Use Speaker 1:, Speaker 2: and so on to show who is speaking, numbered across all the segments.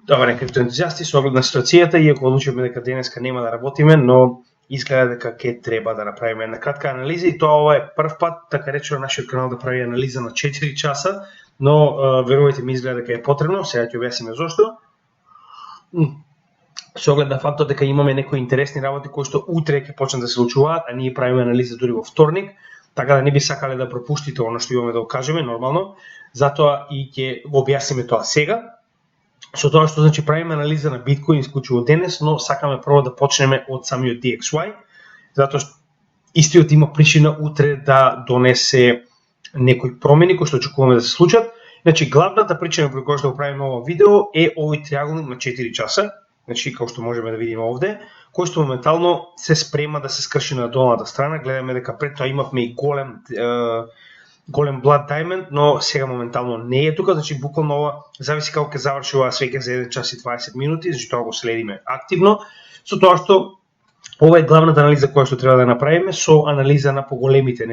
Speaker 1: Добре, криптоентузијасти, со оглед на ситуацијата, иако одлучивме дека денеска нема да работиме, но изгледа дека ќе треба да направиме една кратка анализа и тоа ова е прв пат, така речено, нашиот канал да прави анализа на 4 часа, но верувајте ми, изгледа дека е потребно, сега ќе објасниме зошто. Со оглед на фактот дека имаме некои интересни работи кои што утре ќе почнат да се случуваат, а ние правиме анализа дури во вторник, така да не би сакале да пропуштите она што имаме да го кажеме нормално, затоа и ќе го објасниме тоа сега. Со тоа што значи правиме анализа на биткоин исклучиво денес, но сакаме прво да почнеме од самиот DXY, затоа што истиот има причина утре да донесе некои промени кои што очекуваме да се случат. Значи главната причина по која што го правиме ова видео е овој триаголник на 4 часа, значи како што можеме да видиме овде, кој што моментално се спрема да се скрши на долната страна. Гледаме дека пред тоа имавме и голем Blood Diamond, но сега моментално не е тука, значи буквално ова зависи како ќе заврши оваа свеќа за 1 час и 20 минути, значи тоа го следиме активно, со тоа што ова е главната анализа која што треба да направиме со анализа на поголемите,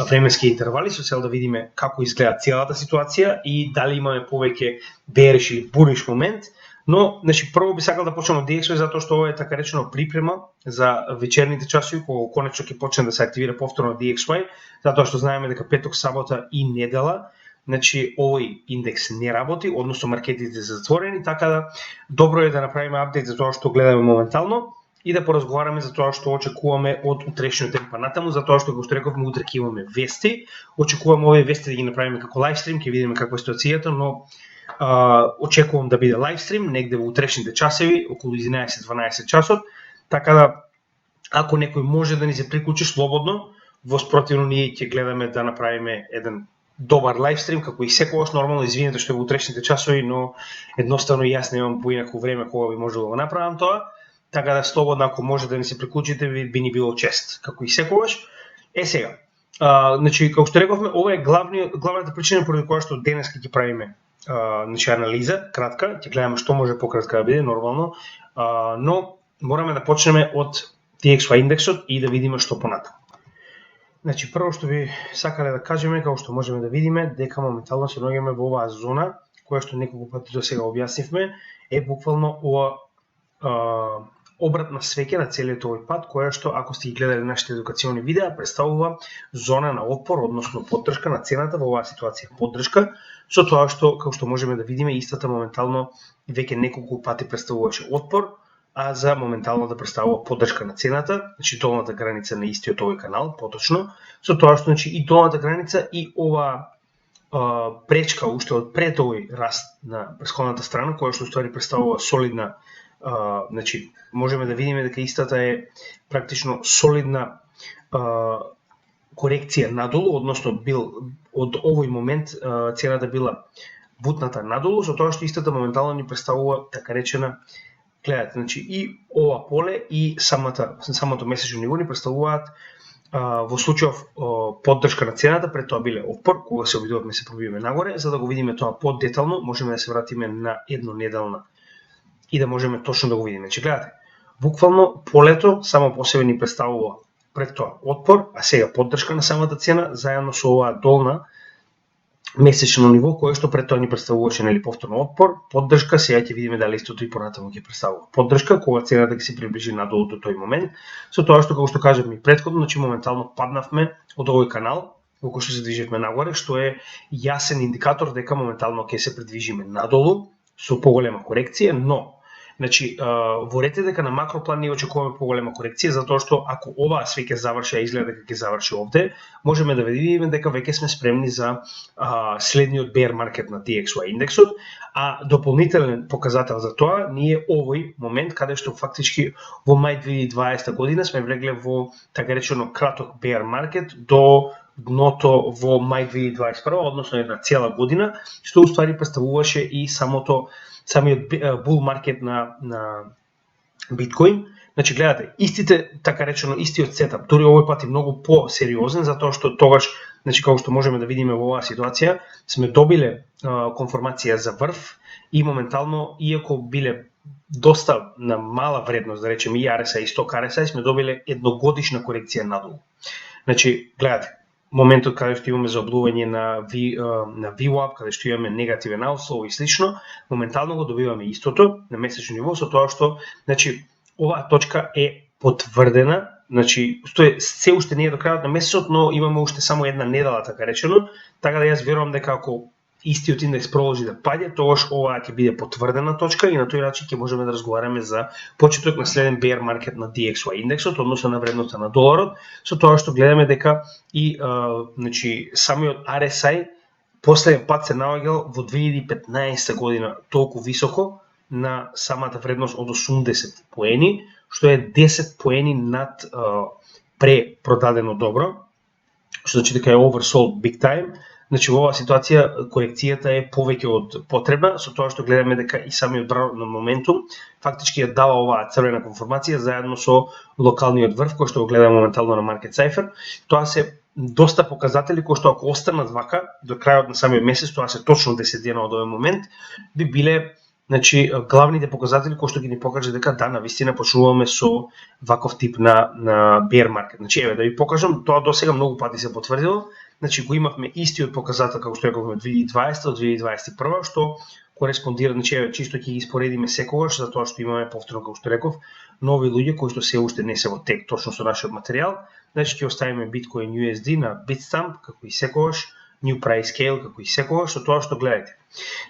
Speaker 1: временски интервали, со цел да видиме како изгледа целата ситуација и дали имаме повеќе bearish или bullish момент. Но, значи, прво би сакал да почнем од DXY затоа што ова е така речено припрема за вечерните часови кога конечно ќе почне да се активира повторно DXY, затоа што знаеме дека петок, сабота и недела, значи овој индекс не работи, односно маркетите се затворени, така да добро е да направиме апдейт за тоа што гледаме моментално и да поразговараме за тоа што очекуваме од утрешниот ден па натаму, затоа што како што рековме утре ќе имаме вести, очекуваме овие вести да ги направиме како лайвстрим, ќе видиме каква е ситуацијата, но очекувам да биде лайвстрим негде во утрешните часови, околу 11-12 часот, така да ако некој може да ни се приклучи слободно, во спротивно ние ќе гледаме да направиме еден добар лайвстрим, како и секогаш нормално, извинете што е во утрешните часови, но едноставно јас немам поинаку време кога би можело да го направам тоа, така да слободно ако може да ни се приклучите би ни било чест, како и секогаш. Сега, значи како што рековме, ова е главната причина поради која што денеска ќе правиме значи анализа, кратка, ќе гледаме што може пократка да биде, нормално, но мораме да почнеме од DXY индексот и да видиме што понатаму. Значи, прво што би сакале да кажеме, како што можеме да видиме, дека моментално се наоѓаме во оваа зона, која што неколку пати до сега објаснивме, е буквално ова обратна свеќа на целиот овој пат, која што, ако сте ги гледале нашите едукациони видеа, представува зона на отпор, односно поддршка на цената во оваа ситуација. Поддршка, со тоа што, како што можеме да видиме, истата моментално веќе неколку пати представуваше отпор, а за моментално да представува поддршка на цената, значи долната граница на истиот овој канал, поточно, со тоа што значи и долната граница и ова пречка уште од пред овој раст на пресходната страна, која што уствари представува солидна, значи можеме да видиме дека истата е практично солидна корекција надолу, односно бил од овој момент цената била бутната надолу, со тоа што истата моментално ни представува така речена, гледате, значи и ова поле и самото месечно ниво ни представуваат во случајов поддршка на цената, пред тоа биле отпор, кога се обидувавме се пробиваме нагоре, за да го видиме тоа поддетално, можеме да се вратиме на еднонеделна и да можеме точно да го видиме. Значи гледате, буквално полето само по себе ни представува пред тоа отпор, а сега поддршка на самата цена, заедно со оваа долна месечно ниво, кое што пред тоа ни представуваше повторно отпор, поддршка, сега ќе видиме дали истото и понатаму ќе представува поддршка, кога цената ќе се приближи надолу до тој момент, со тоа што, како што кажавме претходно, значи моментално паднавме од овој канал, во кој што се движевме нагоре, што е јасен индикатор дека моментално ќе се придвижиме надолу со поголема корекција, но значи, ворете дека на макроплан ние очекуваме поголема корекција, затоа што ако оваа свеќа заврши, а изгледа дека ќе заврши овде, можеме да видиме дека веќе сме спремни за следниот bear market на DXY индексот, а дополнителен показател за тоа ние овој момент каде што фактички во мај 2020 година сме влегле во така речено краток bear market до дното во мај 2021, односно една цела година, што уствари представуваше и самиот bull market на биткоин. Значи гледате, истите така речено истиот сетап, дури овој пат е многу по-сериозен, затоа што тогаш, значи како што можеме да видиме во оваа ситуација, сме добиле конформација за врв и моментално, иако биле доста на мала вредност, да речеме и RSI и сток RSI, сме добиле едногодишна корекција надолу. Значи, гледате, моментот каде што имаме заоблување на VWAP, каде што имаме негативен outflow и слично, моментално го добиваме истото на месечно ниво со тоа што, значи, оваа точка е потврдена, значи, се уште не е до крајот на месецот, но имаме уште само една недела, така речено, така да јас верувам дека ако истиот индекс продолжи да паѓа, тогаш оваа ќе биде потврдена точка и на тој начин ќе можеме да разговараме за почеток на следен bear market на DXY индексот, односно на вредноста на доларот, со тоа што гледаме дека и значи самиот RSI последен пат се наоѓал во 2015 година толку високо на самата вредност од 80 поени, што е 10 поени над препродадено добро, што значи дека е oversold big time. Значи во оваа ситуација корекцијата е повеќе од потребна, со тоа што гледаме дека и самиот бран на моментум фактички ја дава оваа црвена конформација заедно со локалниот врв кој што го гледаме моментално на Market Cipher. Тоа се доста показатели кои што ако останат вака до крајот на самиот месец, тоа се точно 10 дена од овој момент, би биле, значи, главните показатели кои што ги ни покажа дека да, навистина почнуваме со ваков тип на bear market. Значи, еве да ви покажам, тоа досега многу пати се потврдило. Значи, го имавме истиот показател како што рековме 2020 до 2021, што кореспондира, значи, еве чисто ќе ги испоредиме секогаш, затоа што имаме повторно како што реков, нови луѓе кои што се уште не се во тек точно со нашиот материјал. Значи, ќе оставиме Bitcoin USD на Bitstamp како и секогаш, New Price Scale како и секогаш, со тоа што гледате.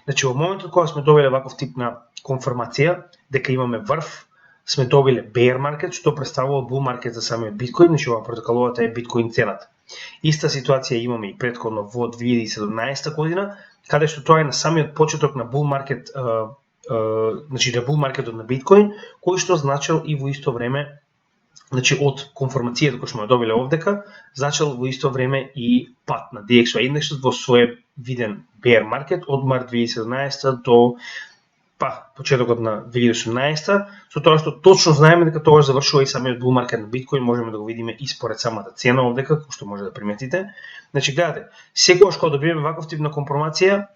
Speaker 1: Значи, во моментот кога сме добиле ваков тип на конформација дека имаме врв, сме добиле bear market, што представува bull market за самиот биткоин, значи ова протоколовата е биткоин цената. Иста ситуација имаме и претходно во 2017 година, каде што тоа е на самиот почеток на bull market, значи на bull marketот на биткоин, кој што значил и во исто време, значи од конформацијата која сме ја добиле овдека, значил во исто време и пат на DXY индексот во свој виден bear market од март 2017 до почетокот на 2018, со тоа што точно знаеме дека тоа завршува и самиот bull market на биткоин, можеме да го видиме и според самата цена овдека, како што може да приметите. Значи, гледате, секогаш кога добиваме ваков тип на компромација,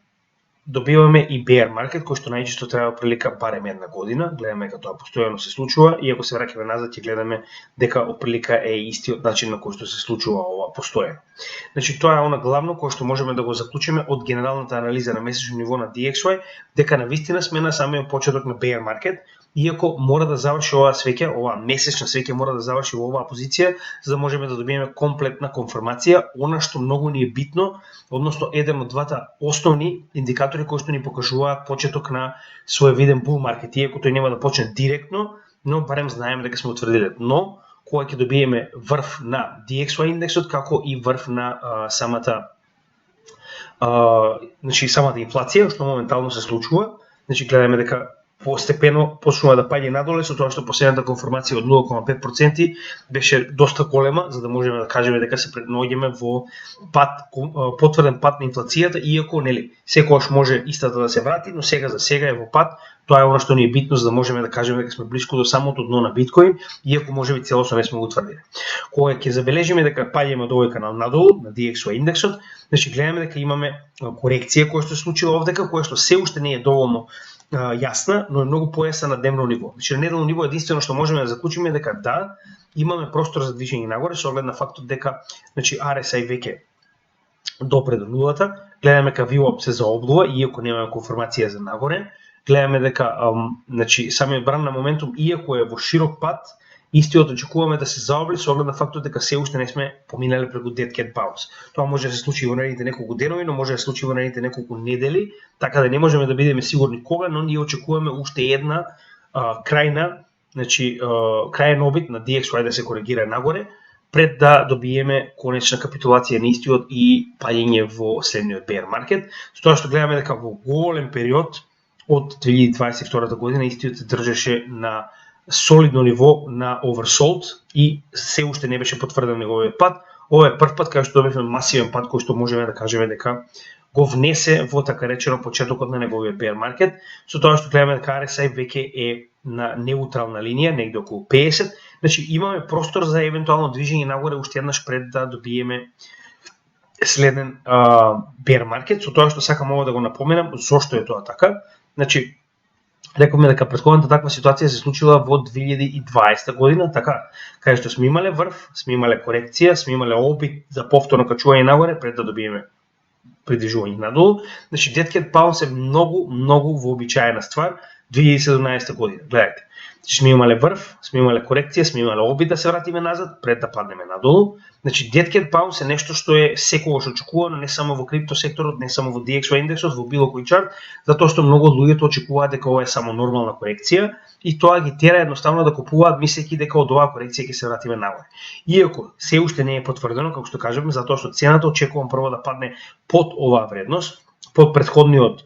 Speaker 1: добиваме и bear market, кој што најчесто треба прилика барем една година, гледаме дека тоа постојано се случува, и ако се враќаме назад ќе гледаме дека оприлика е истиот начин на кој што се случува ова постојано. Значи, тоа е она главно кое што можеме да го заклучиме од генералната анализа на месечно ниво на DXY, дека навистина сме на самиот почеток на bear market, иако мора да заврши оваа свеќе, оваа месечна свеќе мора да заврши во оваа позиција, за да можеме да добиеме комплетна конформација, она што многу ни е битно, односно еден од двата основни индикатори кои што ни покажуваат почеток на своевиден bull market, иако тој нема да почне директно, но барем знаеме дека сме утврдиле дно, кога ќе добиеме врв на DXY индексот, како и врв на самата инфлација, што моментално се случува. Значи, гледаме дека постепено почнува да паѓа надоле, со тоа што последната конформација од 0,5% беше доста голема, за да можеме да кажеме дека се наоѓаме во потврден пат на инфлацијата, иако нели секогаш може истата да се врати, но сега за сега е во пат. Тоа е она што ни е битно, за да можеме да кажеме дека сме блиску до самото дно на биткоин, иако можеби целосно не сме го утврдили. Кога ќе забележиме дека паѓаме од овој канал надолу на DXY индексот, значи гледаме дека имаме корекција која што се случила овдека, која што се уште не е доволно јасна, но е многу појасна на дневно ниво. Значи на неделно ниво единствено што можеме да заклучиме дека да, имаме простор за движење нагоре со оглед на фактот дека значи RSI веќе допре до нулата, гледаме дека VWAP се заоблува иако немаме конформација за нагоре, гледаме дека значи самиот бран на моментум иако е во широк пат, истиот очекуваме да се заобли со оглед на фактот дека се уште не сме поминале преку dead cat bounce. Тоа може да се случи во наредните неколку денови, но може да се случи во наредните неколку недели, така да не можеме да бидеме сигурни кога, но ние очекуваме уште една крајен обид на DXY да се коригира нагоре, пред да добиеме конечна капитулација на истиот и паѓање во следниот bear market. Со тоа што гледаме дека во голем период од 2022 година истиот се држеше на солидно ниво на oversold и се уште не беше потврден неговиот пат. Ова е прв пат кај што добивме масивен пат кој што можеме да кажеме дека го внесе во така речено почетокот на неговиот bear market, со тоа што гледаме дека RSI веќе е на неутрална линија, негде околу 50, значи имаме простор за евентуално движење нагоре уште еднаш пред да добиеме следен bear market, со тоа што сакам ова да го напоменам, зошто е тоа така. Значи, Рековме дека претходната таква ситуација се случила во 2020 година, така, каде што сме имале врв, сме имале корекција, сме имале обид за повторно качување нагоре пред да добиеме придвижување надолу. Значи Dead Cat Bounce е многу вообичаена ствар 2017 година. Гледате. Значи сме имале врв, сме имале корекција, сме имале обид да се вратиме назад пред да паднеме надолу. Значи Dead Cat Bounce е нешто што е секогаш очекувано, не само во крипто секторот, не само во DXY индексот, во било кој чарт, затоа што многу луѓето очекуваат дека ова е само нормална корекција и тоа ги тера едноставно да купуваат мислејќи дека од оваа корекција ќе се вратиме нагоре. Иако се уште не е потврдено, како што кажеме, затоа што цената очекувам прво да падне под оваа вредност, под претходниот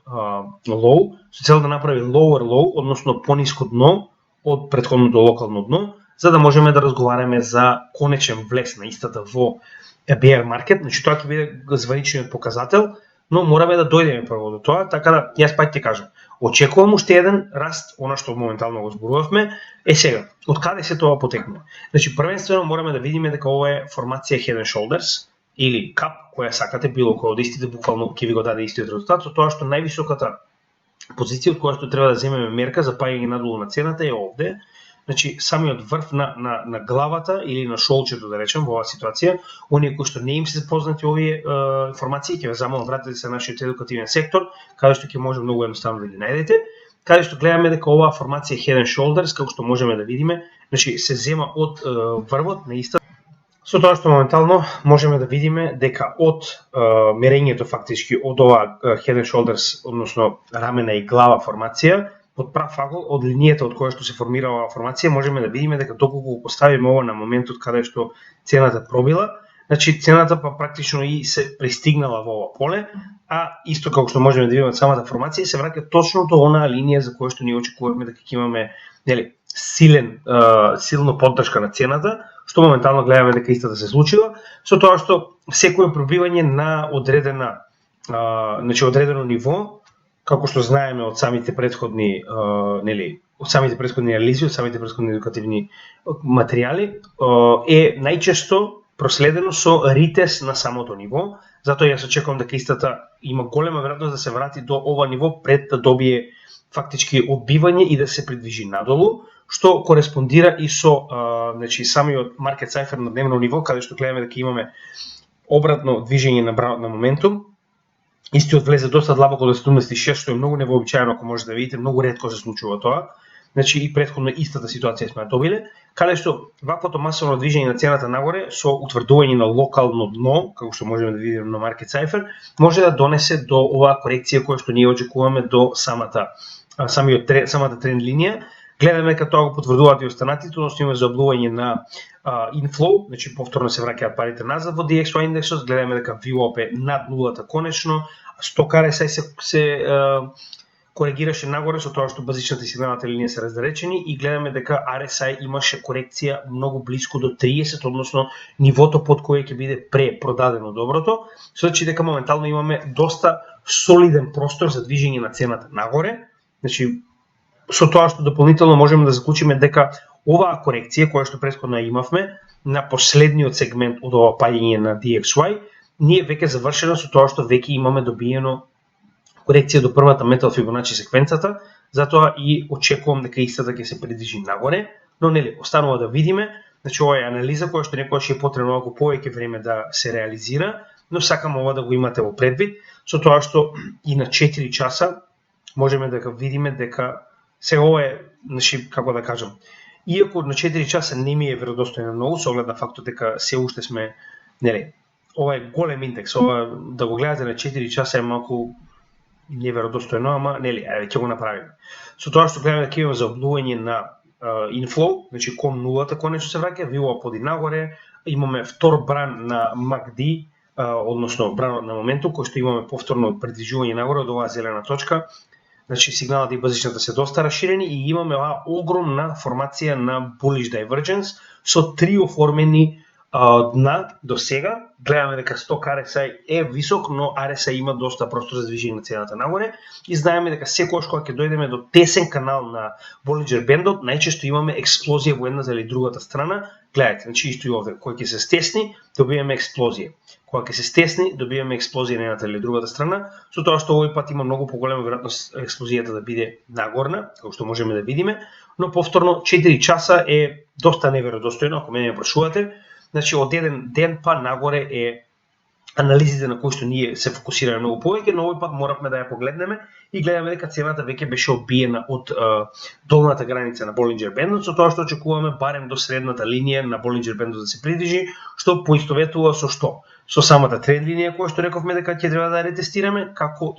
Speaker 1: low, со цел да направи lower low, односно пониско дно од претходното локално дно, за да можеме да разговараме за конечен влез на истата во bear market. Значи тоа ќе биде званичниот показател, но мораме да дојдеме прво до тоа, така да јас пак ќе кажам, очекувам уште еден раст, она што моментално го зборувавме, е сега. Од каде се тоа потекнува? Значи првенствено мораме да видиме дека ова е формација Head and Shoulders или кап, која сакате, било кој од истите буквално ќе ви го даде истиот резултат, со тоа што највисоката позиција од која што треба да земеме мерка за паѓање надолу на цената е овде. Значи самиот врв на главата или на шолчето, да речем, во оваа ситуација, оние кои што не им се познати овие информации, ќе ве замолам вратете се на нашиот едукативен сектор, каде што ќе може многу едноставно да ги најдете, каде што гледаме дека оваа формација Head and Shoulders, како што можеме да видиме, значи се зема од врвот на иста. Со тоа што моментално можеме да видиме дека од мерењето фактички од оваа Head and Shoulders, односно рамена и глава формација, под прав агол од линијата од која што се формира оваа формација, можеме да видиме дека доколку го поставиме ова на моментот каде што цената пробила, значи цената па практично и се пристигнала во ова поле, а исто како што можеме да видиме од самата формација, се враќа точно до онаа линија за која што ние очекуваме дека ќе имаме, нели, силно поддршка на цената, што моментално гледаме дека истата се случила, со тоа што секое пробивање на одредено ниво, како што знаеме од самите претходни анализи, од самите претходни едукативни материјали, е најчесто проследено со ритест на самото ниво, затоа јас очекувам дека истата има голема веројатност да се врати до ова ниво пред да добие фактички одбивање и да се придвижи надолу, што кореспондира и со самиот market cipher на дневно ниво, каде што гледаме дека имаме обратно движење на моментум. Истиот влезе доста длабоко до 76, што е многу невообичаено, ако можете да видите, многу ретко се случува тоа. Значи и претходно истата ситуација сме добиле, каде што ваквото масовно движење на цената нагоре со утврдување на локално дно, како што можеме да видиме на market cipher, може да донесе до оваа корекција која што ние очекуваме до самата тренд линија. Гледаме дека тоа го потврдуваат и останатите, односно има заоблување на inflow, значи повторно се враќаат парите назад во DXY индексот, гледаме дека VWAP е над нулата конечно, Stock RSI се коригираше нагоре со тоа што базичната и сигналната линија се раздалечени и гледаме дека RSI имаше корекција многу блиску до 30, односно нивото под кое ќе биде препродадено доброто, значи дека моментално имаме доста солиден простор за движење на цената нагоре. Значи со тоа што дополнително можеме да заклучиме дека оваа корекција која што претходно имавме на последниот сегмент од ова паѓање на DXY, ние веќе завршено со тоа што веќе имаме добиено корекција до првата метал Фибоначи секвенцата, затоа и очекувам дека истата ќе се придвижи нагоре, но нели останува да видиме, значи ова е анализа која што некогаш е потребно малку повеќе време да се реализира, но сакам ова да го имате во предвид, со тоа што и на 4 часа можеме да видиме дека сега ова е, значи како да кажам, иако на 4 часа не ми е веродостојно многу, со оглед на фактот дека се уште сме, нели, ова е голем индекс, ова да го гледате на 4 часа е малку неверодостојно, ама нели, ќе го направиме. Со тоа што гледаме дека имаме заоблување на inflow, значи кон нулата конечно се враќа, VWAP поди нагоре, имаме втор бран на MACD, односно бран на моментум, кој што имаме повторно придвижување нагоре од оваа зелена точка, значи сигналата и базичната се доста расширени и имаме оваа огромна формација на bullish divergence со 3 оформени дна до сега. Гледаме дека Stock RSI е висок, но RSI има доста простор за движење на цената нагоре и знаеме дека секогаш кога ќе дојдеме до тесен канал на Bollinger Band-от, најчесто имаме експлозија во едната или другата страна. Гледате, значи исто и овде, кој ќе се стесни, добиваме експлозија. кога ќе се стесни, добиваме експлозија на едната или другата страна, со тоа што овој пат има многу поголема веројатност експлозијата да биде нагорна, како што можеме да видиме, но повторно 4 часа е доста неверодостојно, ако мене ме прашувате. Значи од еден ден па нагоре е анализите на кои што ние се фокусираме многу повеќе, но овој пат моравме да ја погледнеме и гледаме дека цената веќе беше обиена од долната граница на Болинџер бендот, со тоа што очекуваме барем до средната линија на Болинџер бендот да се придвижи, што поистоветува со што? Со самата тренд линија која што рековме дека ќе треба да ја ретестираме, како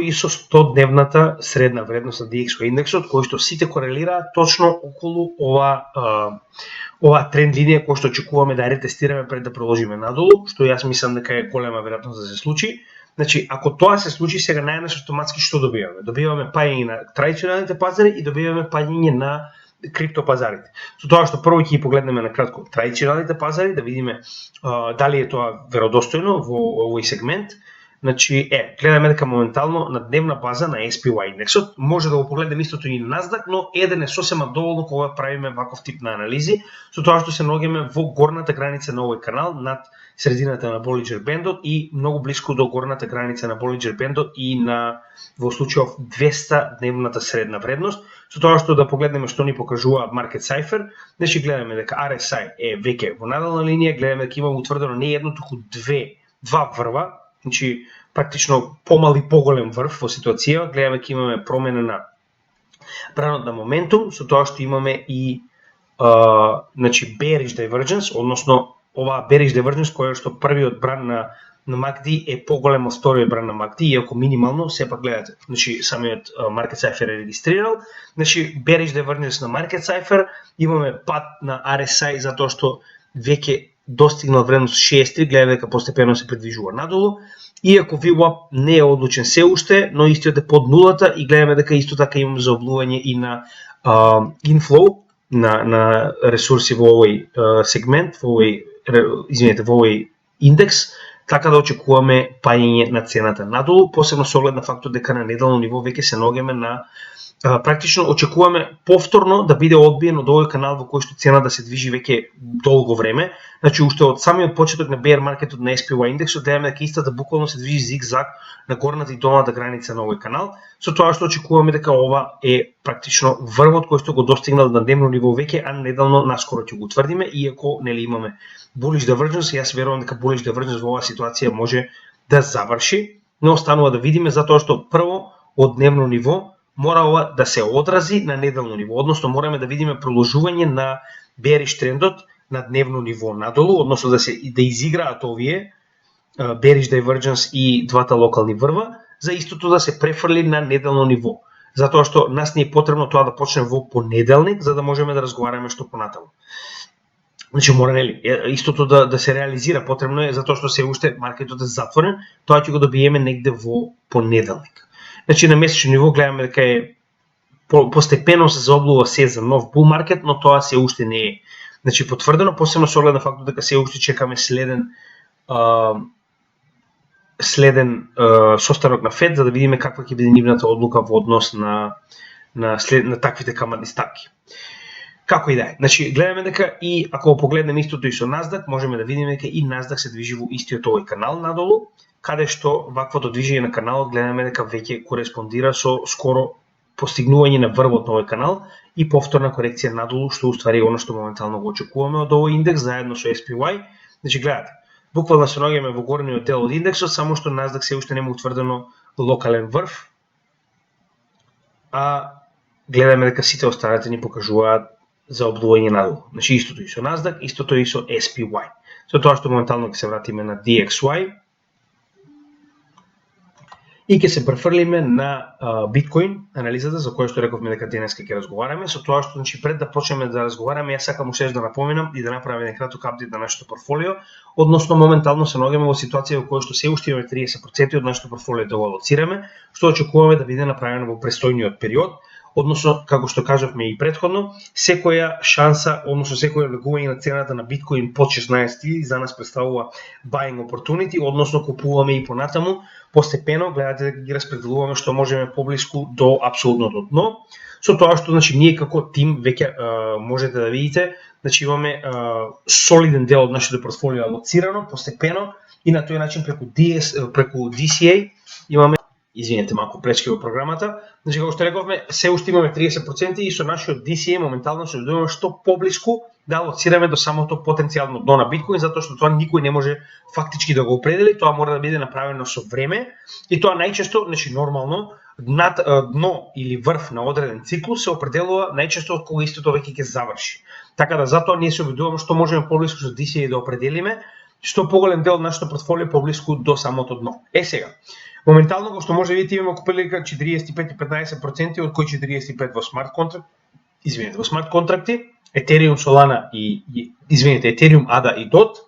Speaker 1: и со 100-дневната средна вредност на DXY индексот, кој што сите корелираат точно околу оваа тренд линија која што очекуваме да ја ретестираме пред да продолжиме надолу, што јас мислам дека е голема веројатност да се случи. Значи, ако тоа се случи, сега најнаш автоматски што добиваме? Добиваме паѓање на традиционалните пазари и добиваме паѓање на криптопазарите. Со тоа што прво ќе ги погледнеме на кратко традиционалните пазари, да видиме дали е тоа веродостојно во овој сегмент. Значи, гледаме дека моментално на дневна база на SPY индексот, може да го погледнеме истото и на Nasdaq, но еден е сосема доволно кога правиме ваков тип на анализи, со тоа што се наоѓаме во горната граница на овој канал, над средината на Болинџер бендот и многу блиску до горната граница на Болинџер бендот и на во случајов 200 дневната средна вредност, со тоа што да погледнеме што ни покажува Market Cipher, значи гледаме дека RSI е веќе во надолна линија, гледаме дека имаме утврдено не едно, туку два врва, значи практично помал и поголем врв во ситуација, гледаме дека имаме промена на бранот на моментум, со тоа што имаме и значи bearish divergence, односно оваа bearish divergence која што првиот бран на MACD е поголем од вториот бран на MACD, иако минимално, сепак гледате, значи самиот Market Cipher е регистрирал, значи bearish divergence на Market Cipher, имаме пад на RSI затоа што веќе достигнал вредност 63, гледаме дека постепено се придвижува надолу, иако VWAP не е одлучен се уште, но истиот е под нулата и гледаме дека исто така имаме заоблување и на inflow на ресурси во овој сегмент, во овој индекс, така да очекуваме паѓање на цената надолу, посебно со оглед на фактот дека на неделно ниво веќе се наоѓаме на практично очекуваме повторно да биде одбиен од овој канал во кој што цена да се движи веќе долго време. Значи уште од самиот почеток на bear маркетот на SPY индексот гледаме дека истата буквално се движи зигзаг на горната и долната граница на овој канал, со тоа што очекуваме дека ова е практично врвот кој што го достигнал на дневно ниво веќе, а неделно наскоро ќе го утврдиме, иако нели имаме bullish divergence, јас верувам дека bullish divergence во оваа ситуација може да заврши, но останува да видиме затоа што прво од дневно ниво мора ова да се одрази на неделно ниво, односно мораме да видиме продолжување на bearish трендот на дневно ниво надолу, односно да изиграат овие bearish divergence и двата локални врва, за истото да се префрли на неделно ниво. Затоа што нас не е потребно тоа да почне во понеделник, за да можеме да разговараме што понатаму. Значи мора нели истото да се реализира, потребно е затоа што се уште маркетот е затворен, тоа ќе го добиеме негде во понеделник. Значи на месечно ниво гледаме дека е постепено се заоблува се за нов bull маркет, но тоа се уште не е значи потврдено, посебно со оглед на фактот дека се уште чекаме следен состанок на Фед за да видиме каква ќе биде нивната одлука во однос на таквите каматни ставки. Како и да е. Значи гледаме дека и ако погледнеме истото и со Nasdaq, можеме да видиме дека и Nasdaq се движи во истиот овој канал надолу, каде што ваквото движење на каналот гледаме дека веќе кореспондира со скоро постигнување на врвот на овој канал и повторна корекција надолу, што уствари оно што моментално го очекуваме од овој индекс заедно со SPY. Значи гледате, буквално се наоѓаме во горниот дел од индексот, само што Nasdaq се уште нема утврдено локален врв, а гледаме дека сите останати ни покажуваат за обдување надолу. Значи истото и со Nasdaq, истото и со SPY. Со тоа што моментално ќе се вратиме на DXY и ќе се префрлиме на биткоин анализата за која што рековме дека денеска ќе разговараме, со тоа што значи пред да почнеме да разговараме, јас сакам уште да напоменам и да направиме еден краток апдейт на нашето портфолио, односно моментално се наоѓаме во ситуација во која што се уште имаме 30% од нашето портфолио да го алоцираме, што очекуваме да биде направено во престојниот период, односно како што кажавме и претходно, секоја шанса, односно секоја влегување на цената на биткоин под 16.000 за нас представува buying opportunity, односно купуваме и понатаму, постепено гледате дека ги распределуваме што можеме поблиску до апсолутното дно. Со тоа што значи ние како тим веќе можете да видите, значи имаме солиден дел од нашето портфолио алоцирано постепено и на тој начин преку DCA имаме, извинете малку пречки во програмата, значи како што рековме, се уште имаме 30% и со нашиот DCA моментално се дојдуваме што поблиску да алоцираме до самото потенцијално дно на биткоин, затоа што тоа никој не може фактички да го определи, тоа мора да биде направено со време и тоа најчесто, значи нормално, над дно или врв на одреден циклус се определува најчесто од кога истото веќе ќе заврши. Така да затоа ние се обидуваме што можеме поблиску со DCA да определиме, што поголем дел од нашето портфолио поблиску до самото дно. Сега, моментално како што може да видите имаме купили 45 и 15% од кои 45 во смарт контракт, во смарт контракти, Ethereum, Solana и Ethereum, ADA и DOT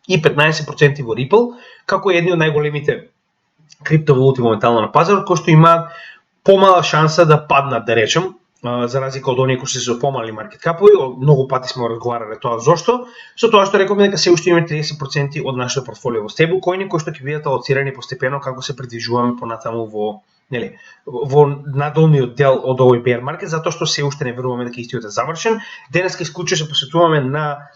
Speaker 1: и 15% во Ripple, како едни од најголемите криптовалути моментално на пазарот, кои што имаат помала шанса да паднат, да речем, за разлика од оние кои се со помали маркет капови. Многу пати сме разговарале тоа зошто. Со тоа што рековме дека се уште имаме 30% од нашето портфолио во стеблкоини кои што ќе бидат алоцирани постепено како се придвижуваме понатаму во надолниот дел од овој bear маркет, затоа што се уште не веруваме дека истиот е завршен. Денеска исклучно се посветуваме на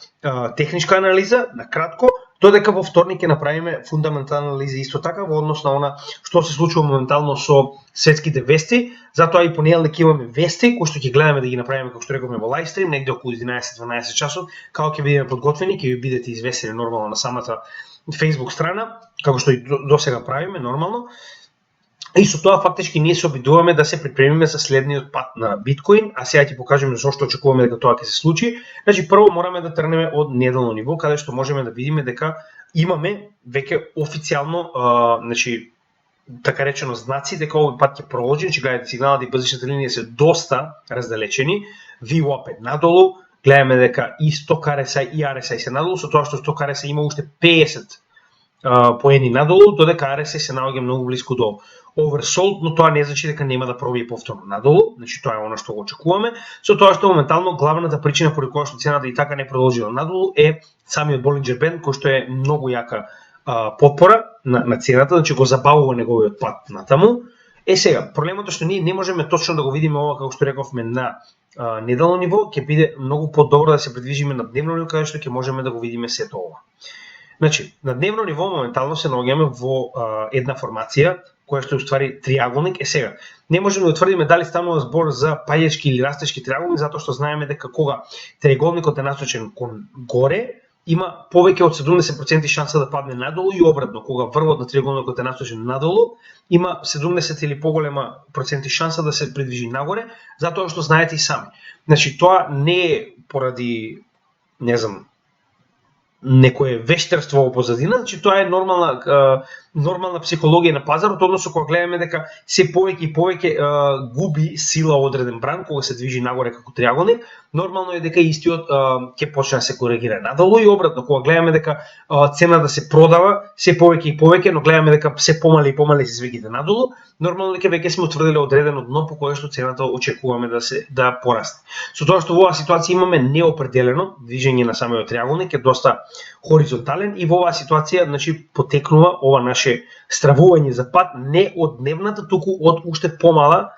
Speaker 1: техничка анализа, на кратко, додека во вторник ќе направиме фундаментална анализа исто така во однос на она што се случува моментално со светските вести. Затоа и понеделник имаме вести кои што ќе гледаме да ги направиме како што рековме во лајвстрим негде околу 11-12 часот, како ќе бидеме подготвени, ќе ви бидете известени нормално на самата Facebook страна, како што и досега правиме нормално. И со тоа фактички ние се обидуваме да се припремиме за следниот пат на биткоин, а сега ќе покажеме зошто очекуваме дека тоа ќе се случи. Значи прво мораме да тргнеме од неделно ниво, каде што можеме да видиме дека имаме веќе официјално, значи така речено знаци дека овој пат ќе проложи, че гледате сигналот и базичната линија се доста раздалечени, VWAP е надолу, гледаме дека и 100 RSI и RSI се надолу, со тоа што 100 RSI има уште 50 поени надолу, додека RSI се наоѓа многу близко до oversold, но тоа не значи дека нема да пробие повторно надолу, значи тоа е она што го очекуваме. Со тоа што моментално главната причина поради која што цената и така не продолжила надолу е самиот Bollinger Band, кој што е многу јака потпора на цената, значи го забавува неговиот пат натаму. Сега, проблемот е што ние не можеме точно да го видиме ова како што рековме на неделно ниво, ќе биде многу подобро да се придвижиме на дневно ниво, каде што ќе можеме да го видиме сето ова. Значи, на дневно ниво моментално се наоѓаме во една формација која што е уствари триаголник. Сега, не можеме да утврдиме дали станува збор за пајачки или растечки триаголник, затоа што знаеме дека кога триаголникот е насочен кон горе, има повеќе од 70% шанса да падне надолу и обратно, кога врвот на триаголникот е насочен надолу, има 70 или поголема проценти шанса да се придвижи нагоре, затоа што знаете и сами. Значи, тоа не е поради, не знам, некое вештерство во позадина, значи тоа е нормална психологија на пазарот, односно кога гледаме дека се повеќе и повеќе губи сила одреден бран кога се движи нагоре како триаголник, нормално е дека истиот ќе почне да се коригира надолу и обратно, кога гледаме дека цена да се продава се повеќе и повеќе, но гледаме дека се помали и помали се свегите надолу, нормално дека веќе сме утврдиле одредено дно по кое што цената очекуваме да порасне. Со тоа што во оваа ситуација имаме неопределено движење на самиот триаголник, е доста хоризонтален и во оваа ситуација, значи, потекнува ова наше стравување за пат не од дневната, туку од уште помала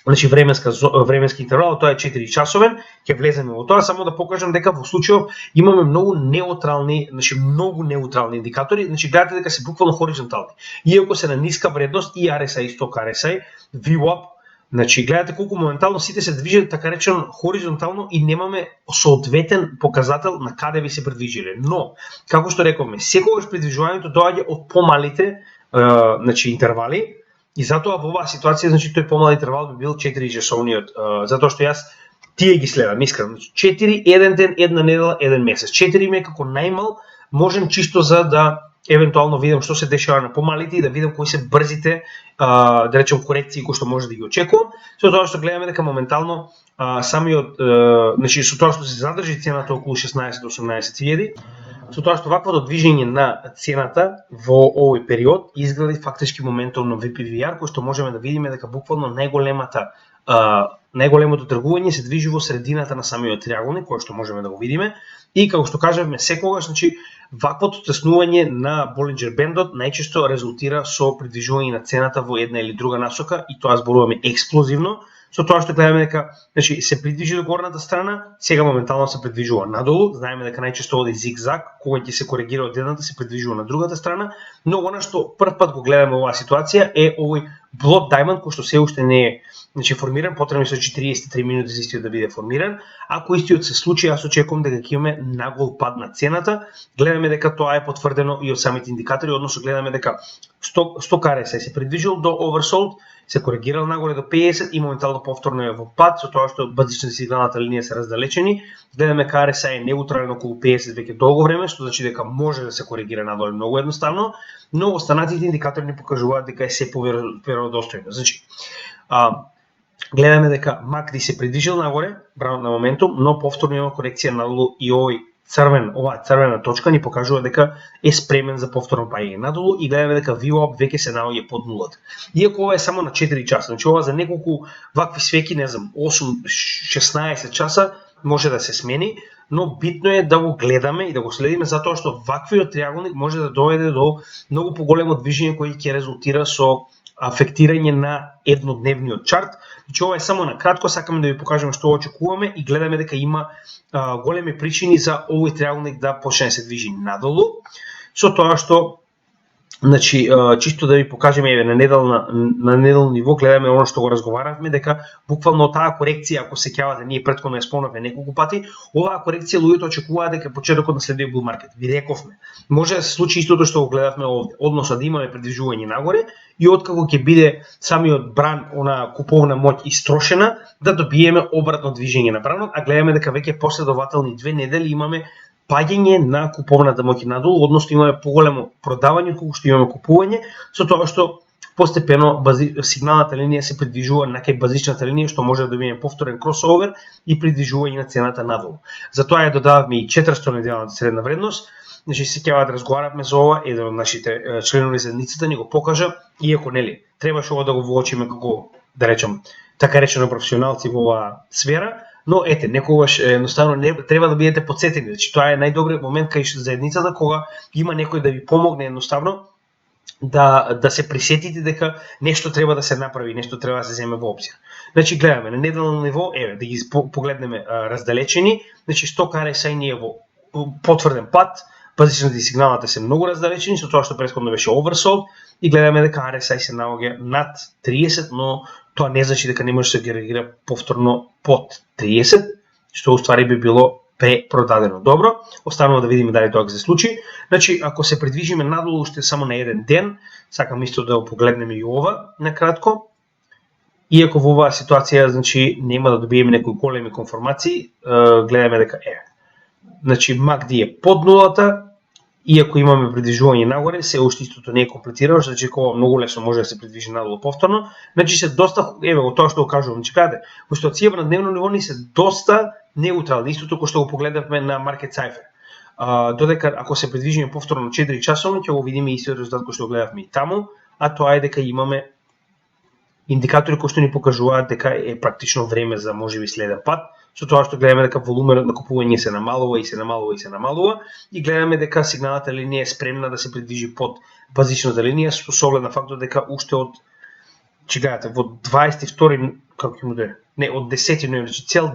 Speaker 1: значи временски интервал, тоа е 4 часовен, ќе влеземе во тоа, само да покажам дека во случајов имаме многу неутрални индикатори, значи гледате дека се буквално хоризонтални. Иако се на ниска вредност и RSI и 100 RSI, VWAP, значи гледате колку моментално сите се движат така речено хоризонтално и немаме соодветен показател на каде би се придвижиле. Но, како што рековме, секогаш придвижувањето доаѓа од помалите значи интервали. И затоа во оваа ситуација, значи тој помал интервал би бил 4 часовниот, затоа што јас тие ги следам искрено. 4 еден ден, една недела, еден месец. 4 ми е како најмал, можем чисто за да евентуално видам што се дешава на помалите и да видам кои се брзите, да речем, корекции кои што може да ги очекувам. Со тоа што гледаме дека моментално самиот, значи со тоа што се задржи цената околу 16 до 18 000, Со тоа што ваквото движење на цената во овој период изгради фактички моментум на VPVR, кој што можеме да видиме дека буквално најголемото тргување се движи во средината на самиот триаголник, кој што можеме да го видиме, и како што кажавме секогаш, значи ваквото теснување на Болинџер бендот најчесто резултира со придвижување на цената во една или друга насока, и тоа зборуваме експлозивно, со тоа што гледаме дека значи се придвижи до горната страна, сега моментално се придвижува надолу, знаеме дека најчесто оди зигзаг, кога ќе се коригира од едната се придвижува на другата страна, но она што прв пат го гледаме оваа ситуација е овој Blood Diamond кој што се уште не е значи формиран, потребни се 43 минути за истиот да биде формиран. Ако истиот се случи, јас очекувам дека ќе имаме нагол пад на цената. Гледаме дека тоа е потврдено и од самите индикатори, односно гледаме дека сток RSI се придвижил до oversold, се коригирал нагоре до 50 и моментално повторно е во пад, со тоа што базичната сигналната линија се раздалечени. Гледаме дека RSI е неутрален околу 50 веќе долго време, што значи дека може да се коригира надоле многу едноставно, но останатите индикатори ни покажуваат дека е се поверодостојно. Значи, гледаме дека MACD се придвижил нагоре, браво на моментум, но повторно има корекција надолу и оваа црвена точка ни покажува дека е спремен за повторно паѓање надолу и гледаме дека VWAP веќе се наоѓа под нулата. Иако ова е само на 4 часа, значи ова за неколку вакви свеки, не знам, 8-16 часа може да се смени, но битно е да го гледаме и да го следиме затоа што ваквиот триаголник може да доведе до многу поголемо движење кој ќе резултира со афектирање на еднодневниот чарт. Значи ова е само на кратко, сакаме да ви покажеме што очекуваме и гледаме дека има големи причини за овој триаголник да почне да се движи надолу. Со тоа што значи чисто да ви покажеме еве на неделно ниво гледаме она што го разговаравме дека буквално таа корекција, ако се сеќавате, ние претходно ја спомнавме неколку пати, оваа корекција луѓето очекуваат дека почетокот на следниот бул маркет. Ви рековме, може да се случи истото што го гледавме овде, односно да имаме придвижување нагоре и откако ќе биде самиот бран, она куповна моќ истрошена, да добиеме обратно движење на бранот, а гледаме дека веќе последователни 2 недели имаме паѓање на куповната моќ надолу, односно имаме поголемо продавање колку што имаме купување, со тоа што постепено сигналната линија се придвижува на кај базичната линија, што може да добиеме повторен кросовер и придвижување на цената надолу. Затоа ја додававме и 400 неделната средна вредност. Значи се ќе да разговараме за ова, еден од нашите членови заедницата ни го покажа, иако нели требаше ова да го воочиме како да речем така речено професионалци во оваа сфера. Но ете, некогаш едноставно не треба да бидете потсетени, значи тоа е најдобриот момент кај заедницата кога има некој да ви помогне едноставно да се присетите дека нешто треба да се направи, нешто треба да се земе во опција. Значи гледаме на неделно ниво, еве да ги погледнеме раздалечени, значи сток RSI ни е во потврден пат, базичната и сигналната се многу раздалечени, со тоа што претходно беше oversold и гледаме дека RSI се наоѓа над 30, но тоа не значи дека не може да се реагира повторно под 30, што уствари би било препродадено. Добро, останува да видиме дали тоа ќе се случи. Значи, ако се придвижиме надолу уште само на еден ден, сакам исто да го погледнеме и ова накратко. Иако во оваа ситуација, значи, нема да добиеме некои големи конформации, гледаме дека значи MACD е под нулата, иако имаме придвижување нагоре, се уште истото не е комплетирано, значи ова многу лесно може да се придвижи надолу повторно. Значи се доста, еве го тоа што го кажувам, значи каде, ситуацијата на дневно ниво ни се доста неутрални, истото кој што го погледавме на Market Cipher. Додека ако се придвижиме повторно на 4 часовно, ќе го видиме истиот резултат кој што го гледавме и таму, а тоа е дека имаме индикатори кои што ни покажуваат дека е практично време за можеби следен пат, со тоа што гледаме дека волуменот на купување се намалува и се намалува и се намалува и гледаме дека сигналната линија е спремна да се придвижи под базичната линија со оглед на фактот дека уште од гледате во 22 како ќе му даде, не од 10 ноември, цел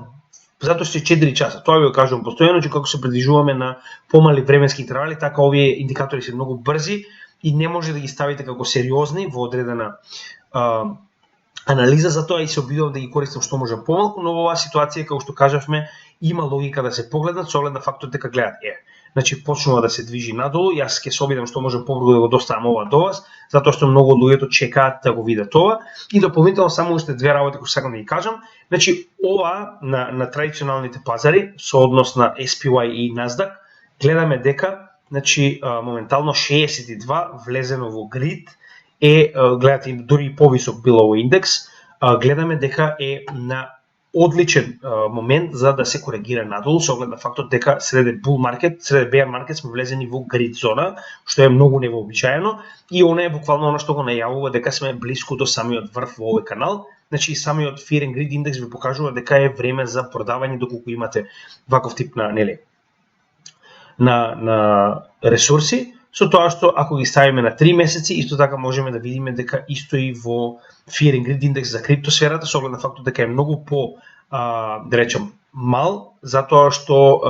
Speaker 1: затоа што е 4 часа. Тоа ви го кажувам постојано, че како се придвижуваме на помали временски интервали, така овие индикатори се многу брзи и не може да ги ставите како сериозни во одредена анализа, затоа и се обидувам да ги користам што можам помалку, но во оваа ситуација, како што кажавме, има логика да се погледнат со оглед на фактот дека гледат значи почнува да се движи надолу, јас ќе се обидам што можам побрзо да го доставам ова до вас, затоа што многу од луѓето чекаат да го видат ова и дополнително само уште две работи кои сакам да ги кажам. Значи ова на традиционалните пазари со однос на SPY и Nasdaq гледаме дека значи моментално 62 влезено во грид гледате дури и повисок било индекс, гледаме дека е на одличен момент за да се коригира надолу, со оглед на фактот дека среде bull market, среде bear market сме влезени во grid зона, што е многу невообичаено и она е буквално она што го најавува дека сме блиску до самиот врв во овој канал. Значи самиот Fear and Greed индекс ви покажува дека е време за продавање доколку имате ваков тип на на ресурси, со тоа што ако ги ставиме на 3 месеци, исто така можеме да видиме дека исто и во Fear and Greed индекс за криптосферата, со оглед на фактот дека е многу по да речем мал, затоа што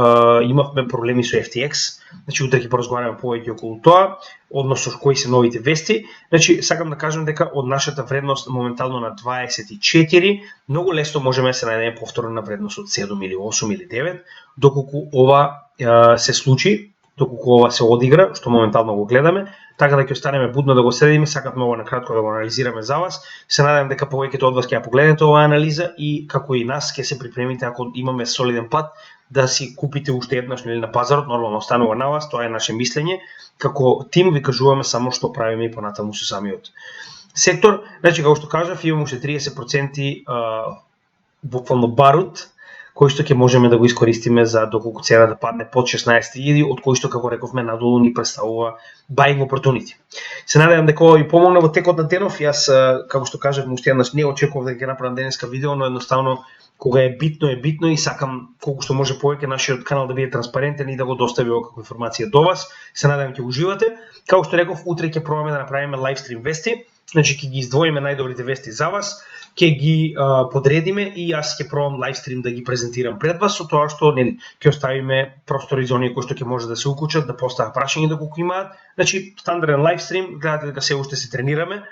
Speaker 1: имавме проблеми со FTX. Значи утре ќе поразговараме повеќе околу тоа, односно кои се новите вести. Значи сакам да кажам дека од нашата вредност моментално на 24, многу лесно можеме да се најдеме повторно на вредност од 7 или 8 или 9, доколку ова се случи, доколку ова се одигра, што моментално го гледаме, така да ќе останеме будно да го следиме, сакавме ова накратко да го анализираме за вас. Се надевам дека повеќето од вас ќе ја погледнете оваа анализа и како и нас ќе се припремите ако имаме солиден пат да си купите уште еднаш на пазарот, нормално останува на вас, тоа е наше мислење. Како тим ви кажуваме само што правиме и понатаму со самиот сектор. Значи како што кажав, имаме уште 30% буквално барут, кој што ќе можеме да го искористиме за доколку цена да падне под 16.000, од кој што, како рековме, надолу ни представува buying opportunity. Се надевам дека ова ви помогна во текот на денов. Јас, како што кажав, уште еднаш не очекував дека ќе направам денеска видео, но едноставно кога е битно и сакам колку што може повеќе нашиот канал да биде транспарентен и да го достави оваква информација до вас. Се надевам ќе уживате. Како што реков, утре ќе пробаме да направиме лайвстрим вести, значи ќе ги издвоиме најдобрите вести за вас, ќе ги подредиме и јас ќе пробам лайвстрим да ги презентирам пред вас, со тоа што ќе оставиме простори за оние кои што ќе може да се уклучат, да постават прашања доколку имаат. Значи стандарден лайвстрим, гледате дека се уште се тренираме,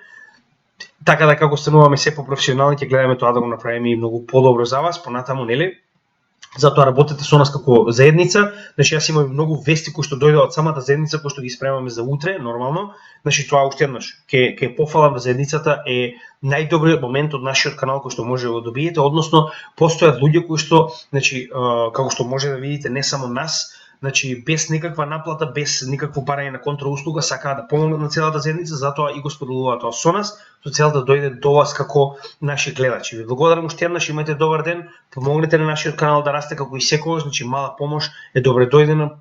Speaker 1: така да како стануваме се по-професионални, ќе гледаме тоа да го направиме и многу подобро за вас, понатаму, Затоа работете со нас како заедница. Значи јас имам многу вести кои што дојдоа од самата заедница, кои што ги спремаме за утре, нормално. Значи тоа уште еднаш ќе пофалам да заедницата е најдобриот момент од нашиот канал кој што може да го добиете, односно постојат луѓе кои што, значи како што може да видите, не само нас, значи без никаква наплата, без никакво барање на контрауслуга, сакаат да помогнат на целата заедница, затоа и го споделуваат тоа со нас, со цел да дојде до вас како наши гледачи. Ви благодарам уште еднаш, имајте добар ден, помогнете на нашиот канал да расте како и секогаш, значи мала помош е добре дојдена.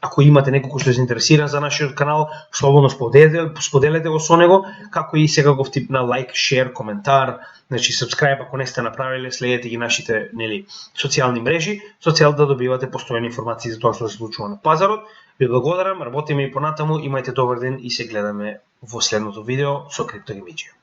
Speaker 1: Ако имате некој кој што е заинтересиран за нашиот канал, слободно споделете го со него, како и секаков тип на лайк, шер, коментар, значи subscribe ако не сте направиле, следете ги нашите социјални мрежи, со цел да добивате постојани информации за тоа што се случува на пазарот. Ви благодарам, работиме и понатаму, имајте добар ден и се гледаме во следното видео со Криптогемиџија.